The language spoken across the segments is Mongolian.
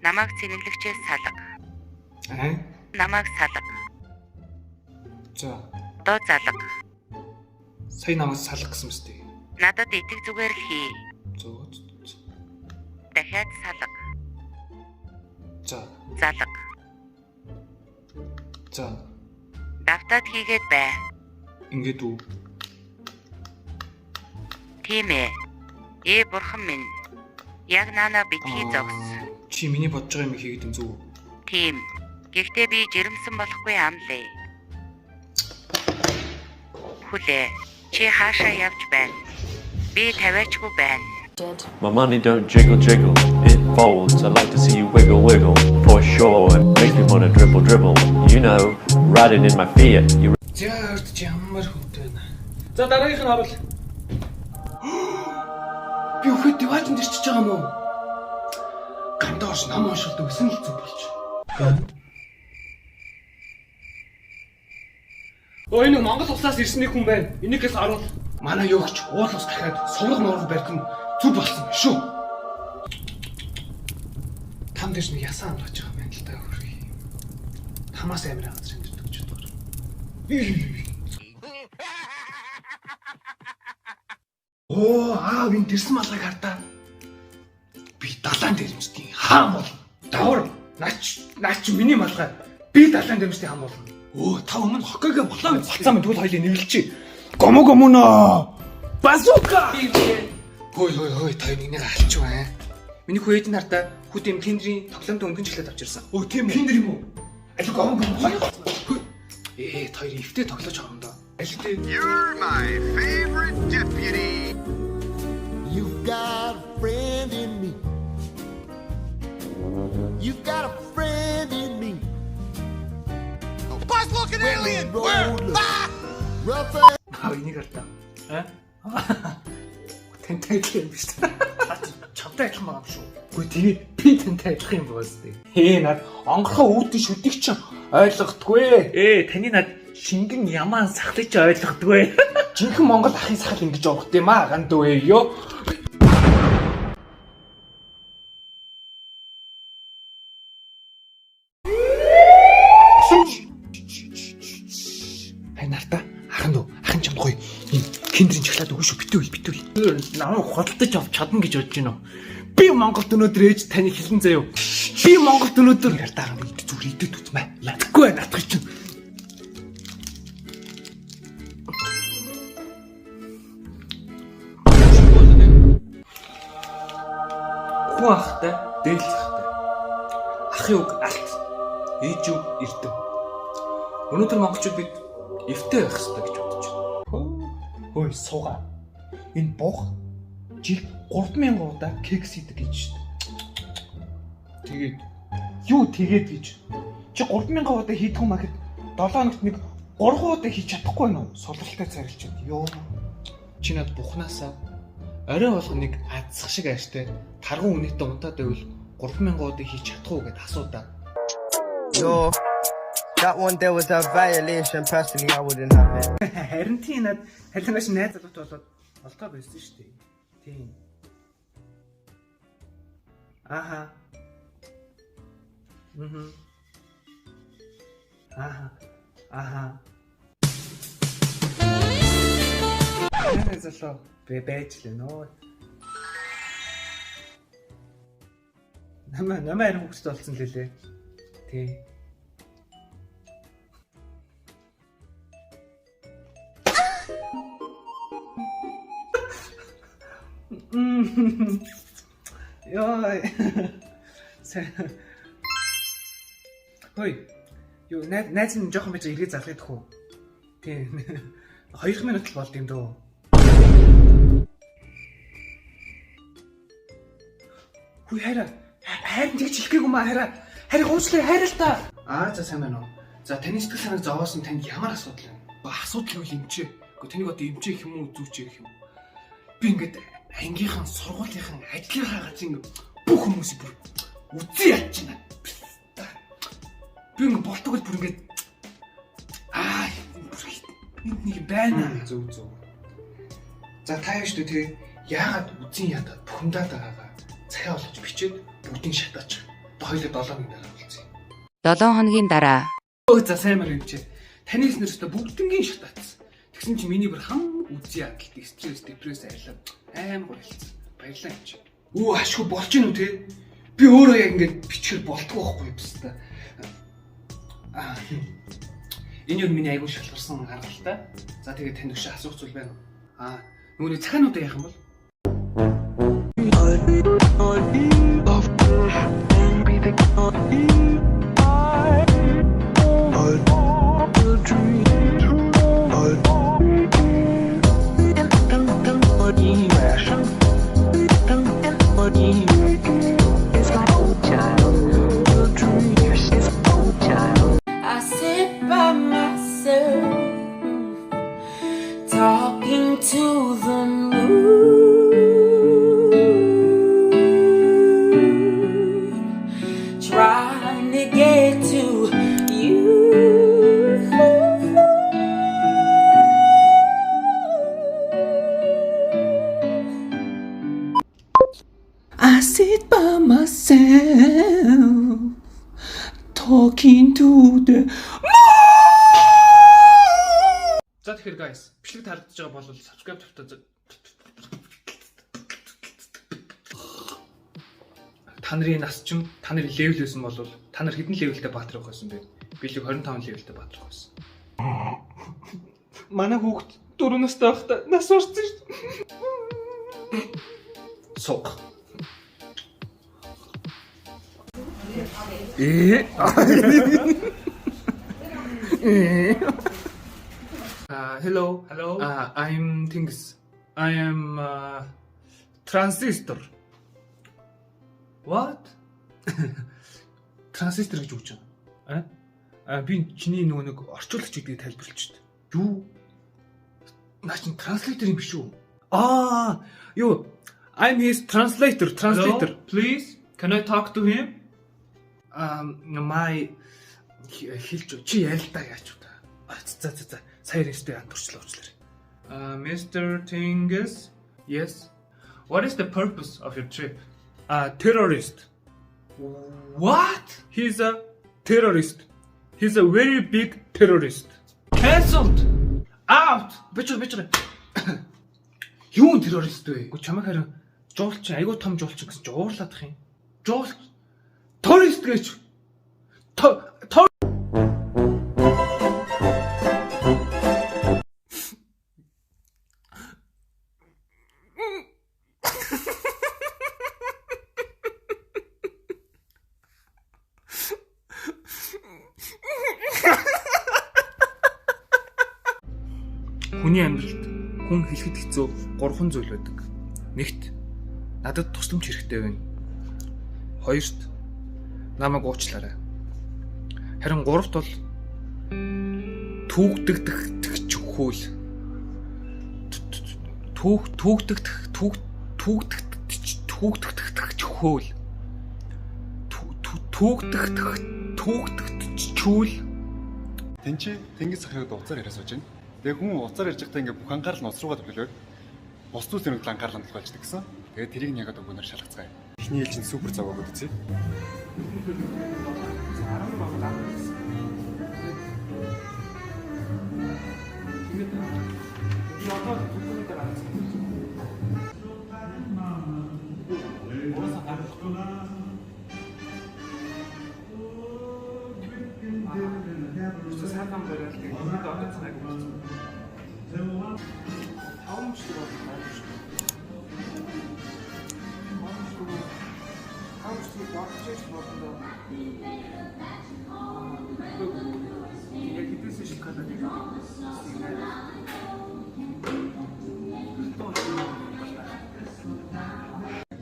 Намайг цэнэглэгчээс салга. Аа? Намайг салга. За. Одоо залга. Сая намайг салах гэсэн мэт. Надад итэг зүгээр л хий. Зөө. Дахиад салга. За. Залга. За. Давтаад хийгээд бай. Ингээд үү? Тийм ээ. Бурхан минь. Яг наана битгий зогс. Чи миний бодож байгаа юм хийгээд юм зүг. Тийм. Гэхдээ би жирэмсэн болохгүй амлаа. Хүлээ. Чи хаашаа явж байна? Би тавиачгүй байна. My money don't jiggle jiggle, it folds. I like to see you wiggle wiggle, for sure. Make me wanna dribble dribble. You know, riding in my Fiat. You За ч ямар хөтэй байна. За дараагийнх нь орвол. Би өхөд диваажинд ирчихэж байгаа юм уу? Гандоош ном уншилдаг гэсэн л зүг болч. Өө энэ Монгол улсаас ирсний хүн байна. Энийгээс харуул. Манай юугч уул ус дахиад сураг мураг барьсан зүг болсон юм шүү. Там дэш нэг ясаа амраж байгаа юм байна л да хөргий. Тамаас амир газар энэ төрдөг ч бодгоо. Оо аав энэ тэрсэн малгайг хардаа. Би далайн дэрэмжтийн хаан бол. Давар наач миний малгай. Би далайн дэрэмжтийн хаан бол. Оо та өмнө хоккейг болоо гэж бацаа минь тэгвэл хоёлыг нэвлэлчээ. Гомогомоно. Базука. Хой та нэгнийг алч байна. Миний хүү ээжийн хардаа хүүд юм киндрийн тоглоомд өнгөн жилээд авч ирсэн. Оо тийм ээ. Киндэр юм уу? Аль гомогомоно. Та хоёр ивтэй тоглож байгаа юм да. You're my favorite deputy. You've got a friend in me. You've got a friend in me. Buzz looking alien. Where? Rough Энийг ардаа. Тэнтэй юм биш. Чамтай адилхан байгаа юм шүү. Гэхдээ тэгээд би тэнтэй адилхан юм байна зү. Над онгорхоо үүдэн шүдийг ч ойлгохдгүй. Таны над шингэн ямаан сахлыг ч ойлгохдгүй. Жинхэнэ Монгол ахын сахал ингэж явах юм аа гандөө ёо. Нарта ахын чамд гоё энэ киндрийн чагсаад өгөө шүү битүүл намайг хөдөлтөж авч чадна гэж бодож байна уу? Би Монголд өнөөдөр ээж таны хэлэн заяа. Би Монголд өнөөдөр ярдаа зүгээр идэт үзмэ. Ядахгүй наадах чинь. Хүү ахтай дээлцэхтэй. Ахын үг алт. Ээж үг эрдэм. Өнөөдөр монголчууд бид эвтэй байх хэрэгтэй гэж бодож байна. Хөөе суугаа. Энэ буух жил 3000 удаа кекс идэг гэж шүү дээ. Тэгээд гэж. Чи 3000 удаа хийдэг юм аа гэхэд 7 хоногт нэг 3 удаа хийж чадахгүй байна уу? Сулралтай царилчод. Йоо. Чи над бухнаасаа орой болгоныг адсах шиг ааштай тарган үнэтэй унтаад байвал 3000 удаа хийж чадах уу гэд асуудаа. Yo, that one there was a violation. Personally, I wouldn't have it. Харин тийм над халингаш найз залуутай болоод олдоо байсан шүү дээ. Тийм. Аха. Аха. Найз залуу байж л нөө. Намаа харин хөвгөстэй болсон лээ. Тийм. Яй. Хөөе. Юу найз нь жоохон байж ирээ залгах гэх үү? Тийм. 2 минут л болд юм дөө. Хөөе хайр тэгж хэлэхгүй юм аа хайр уучлаа хайрал та. За сайн байна уу. За таны сэтгэл санааг зовоосон танд ямар асуудал вэ? Асуудал юу юм чи? Гэхдээ таныг одоо эмчээх юм уу зүүчээх юм? Би ингээд ангийнхан сургуулийнхан ажлынхаа газрын бүх хүмүүсийг бүр үзий ядчихна. Би ингээд болтгол бүр ингээд нэг байна. Зөв. За та яаж тэгээ яагаад үзий ядаад бухимдаад байгаагаа цахиа болж бичээд бүгдийг шатаач. Одоо хоёулаа 7 хоногийн дараа болцсон. 7 хоногийн дараа Өө за сайн мөр юм чи. Таны эснэр өстө бүгднгийн шатаацсан. Тэгсэн чи миний бүр хам үзье гэлтэй стресс, депресс айлаа амар болцсон. Баярлалаа юм чи. Өө ашгүй болж гин үү те? Би өөрөө яг ингэж бичихэр болтгоо байхгүй юм байна та. Энэ юу миний айгуу шалгарсан гаргалтай. За тэгээд танд өшөө асуух зүйл байна уу? Нүуний цахиануудаа яах юм бол? I sit by myself, talking to the moon, trying to get to you. I sit by myself, talking to the moon. За тэгэхээр guys, бичлэг таалагдж байгаа бол subscribe тавтаа. Та нарын нас чинь та нарын level байсан бол та нар хэдэн levelтэй баатрах байсан бэ? Би л 25 levelтэй баатрах байсан. Манай хүүхд 4 настай байхдаа нас орсон шүү дээ. Сок. Hello. I'm Tingis. I am transistor. What? Transistor гэж үгч байна. Би чиний нөгөө нэг орчуулагч гэдгийг тайлбарлаж байна. Юу? Наа чин translator юм биш үү? Юу? I'm his translator. Hello? Please, can I talk to him? My хэлж чи ярилтаа яач уу та. За. Сая рестэй андурчлаа уучлаарай. Mr. Tingis. Yes. What is the purpose of your trip? Terrorist. What? He's a terrorist. He's a very big terrorist. Cancelled. Out. Бичээ. Юу террорист вэ? Гү чамайг харин жуулчин айгуу том жуулчин гэсэн чи уурлаадах юм. Жуулч террорист гэж. Хүний амьдралд хүн хэлэхэд хэцүү 3 зүйл байдаг. Нэгт надад тусламж хэрэгтэй байна. Хоёрт намайг уучлаарай. Харин гуравт бол түүгдэгдэх хөл. Түүгдэгдэх хөл. Түүгдэгдэх чүүл. Тэнцээ тэнгис захирагд уцаар яриа сууж байна. Тэгээ хүн уцаар ярьж байхдаа ингээ бүх анхаарал нь уц руугаа төвлөрөөд бус зүйлс нэг анхаарал нь тулгаалждаг гэсэн. Тэгээ тэрийг нь ягаад өгөнөр шалгацгаая. Эхний ээлжинд супер заваагаад үзье.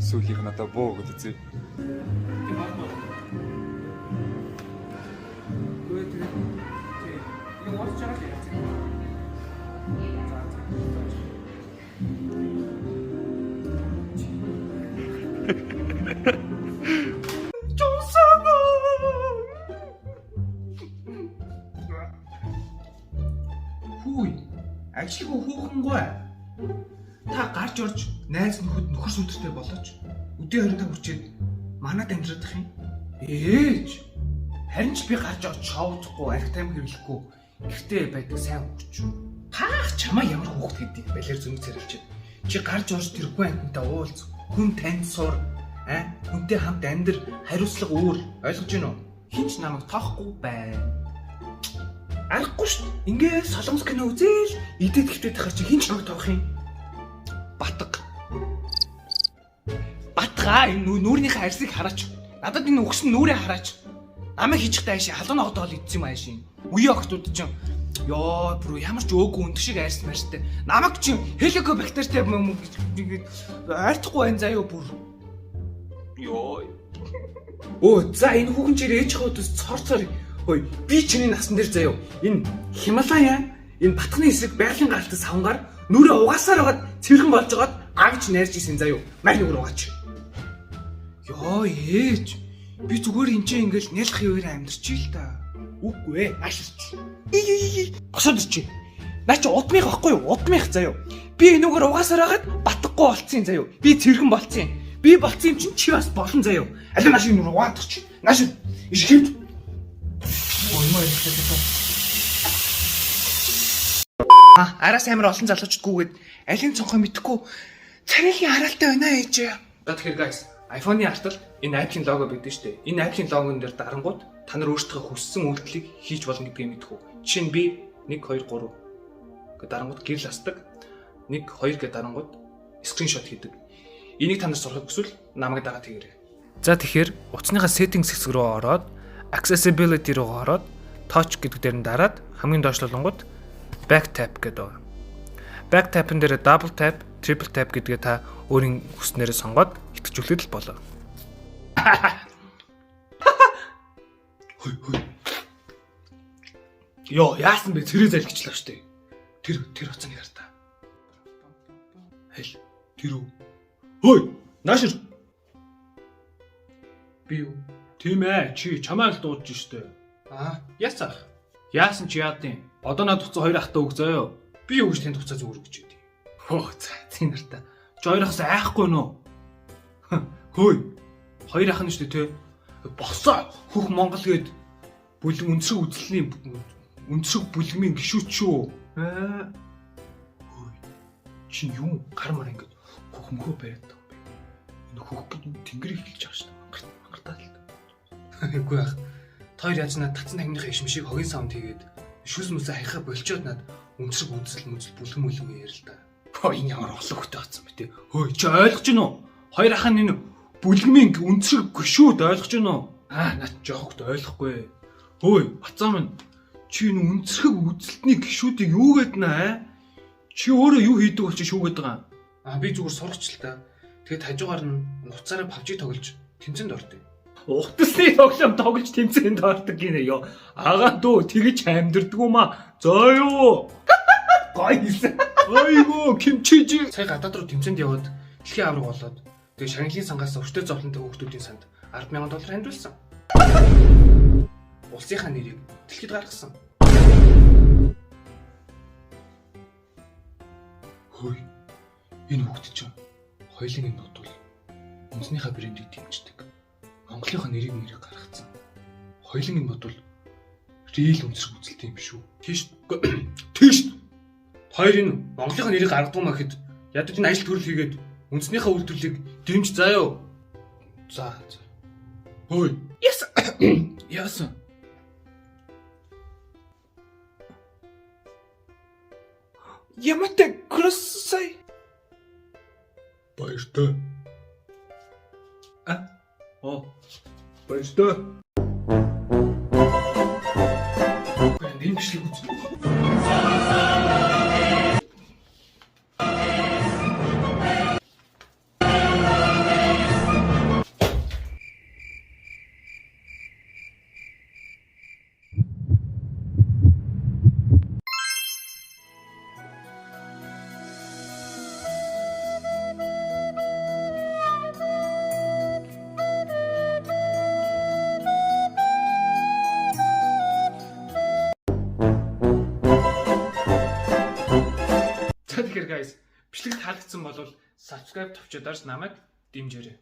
Сүүлийнх нь одоо боо гэж үзье. Хүй, ажлыг хүүхэн гоо. Та Та гарч орж найз нөхөр сүндэртэй болооч. Өдөө 25 хүрчээд манад амьдрах юм. Ээж. Харин ч би гарч орж шоудахгүй, арх тайм хэрэглэхгүй. Гэртээ байдаг сайн хөвч. Хаах чамаа ямар хөөхт гэдэг балер зүнг царилчээ. Чи гарч орж тэргүй амьтантай уулз. Хүн танд сур. Хүнтэй хамт амьдр, хариуцлага өөр. Ойлгож байна уу? Хинч намайг тоохгүй байна. Арахгүй шүү. Ингээд солонгос кино үзээл идэт хөвтөд тахаар чи хинч намайг тоох юм? Батга. Батгаа энэ нүүрнийхээ арсыг хараач. Надад энэ өгсөн нүрээ хараач. Намайг хийчихтэй ааши халуун ногдоол идсэн юм ааши. Үе охтууд чинь ёо бүр ямар ч өөгүй өндөг шиг арьс марьстай. Намайг чинь хеликобактертэй ингээд ойртохгүй байна заяа бүр. Ёо. Оо за энэ хүүхэн чинь ээж хавьдас цор. Ой би чиний насан дээр заяа. Энэ Хималая энэ батхны хэсэг байгалийн галтай савнгаар нүрээ угаасаар байгаад цэвэрхэн болж байгаад агч найрж исэн заяа. Мань нүрээ угаач. Ёо ээж. Би зүгээр энэ чинь ингээл нялх хөвөр амьдэрч л та. Үгүй ээ, аширч. Осоод чи. Наа чи удмих байхгүй юу? Удмих заяа. Би энүүгээр угаасаар байгаад батгахгүй болцсон заяа. Би цэвэрхэн болцсон. Би болцсон юм чинь чи бас болон заяа. Алин нааш нүр угаадах чи. Нааш иш хэмт. Ой маа ихтэй. Араас амар олон залуучдгүйгээд алин цонхоо мэдхгүй царилын хараалтай байна ээж. Тэгэхээр guys, iPhone-ы артал энэ Apple-ийн лого байдаг шүү дээ. Энэ Apple-ийн логон дээр дарангууд та нар өөрсдөө хүссэн үйлдэлийг хийж болно гэдгийг мэдэх үү. Жишээ нь би 1 2 3 гэдэг дарангууд гэрэл асдаг. 1 2 гэдэг дарангууд скриншот хийдэг. Энийг та нар сурахыг хүсвэл намайг дагаад тэгээрэй. За тэгэхээр утасныхаа settings хэсэг рүү ороод accessibility руу ороод touch гэдэг дээр нь дараад хамгийн доош лолонгууд back tap гэдэг. Back tap-ын дээр double tap, triple tap гэдгээ та өөрийн хүснээрээ сонгоод итгэжүүлээд л болоо. Хой. Йоо, яасан бэ? Цэрээ залгичлаа штэ. Тэр хоцны харта. Хэл. Тэр үү? Хой, наашир. Би юу? Тийм ээ, чи чамайг л дуудаж штэ. Ясах. Яасан чи яадын? Одоо над туцаа хоёр ахтаа үг заяа. Би юу гэж танд туцаа зүгээр өгч өгдөө. Хөө, цаа нарта. Чи хоёроос айхгүй нөө. Хөөе. Хоёр ах нь штэ те. Босоо хөх Монгол гээд бүлэг өнцөг үзлэлийн өнцөг бүлгмийн гişүүч шүү. Хөөе. Чи юу гармаар ингэж хөхмхөө бариад байгаа юм бэ? Энэ хөх гэдэг тэнгэрийг хэлж байгаа штэ. Мангартаа л. Үгүй ах. Хоёр яаж над татсан тагныхаа ишмшиг хогийн савнд хийгээд шүс мүсэ хаяхаа болчоод над өнцөг үзэл бүлгэм ярил та. Энэ ямар олон хөтэй атсан бэ те. Хөөе чи ойлгож байна уу? Хоёр ах нь энэ бүлгмийн өнцөг гişүүд ойлгож байна уу? Над жоохт ойлгохгүй. Хөөе бацаа минь чи энэ өнцөг үзэлтний гişүүдийг юу гээд наа? Чи өөрөө юу хийдэг бол чи шүүгээд байгаа? Би зүгээр сургач л та. Тэгээд хажуугаар нь нуцаараа PUBG тоглож тэмцээнд ордог. Утасны тоглоом тоглож тэмцээнд ордог гинэ ёо. Агаа дөө тэгэж амьдэрдгүү маа. Зөө юу? Гой хийсэн. Айгоо кимчиж. Сая гадаад руу тэмцээнд яваад дэлхийн авраг болоод тэгээ Шанглын сангаас өртөө зовлонтой хүүхдүүдийн санд $10,000 хандуулсан. Улсынхаа нэрийг дэлхийд гаргасан. Хөөе. Энэ хүүхд чинь хоёулын энэ нот бол үнснийхээ брендийг дэмждэг. Монголынхаа нэрийг гаргацсан. Хоёулын энэ бодвол реal өнцөг үзэлтэй юм шүү. Тийш. Хоёр энэ Монголынхаа нэрийг гаргадаг юм ахэд ядаж энэ ажил төрөл хийгээд үнснийхээ үйлдвэрлэлийг дэмж заяа. За. Хөөе. Яасан. Яматай красай. Баяртай. Баяртай. Энэ бичлэг үз. Бичлэг таалагдсан бол subscribe товчоод дарж намайг дэмжээрэй.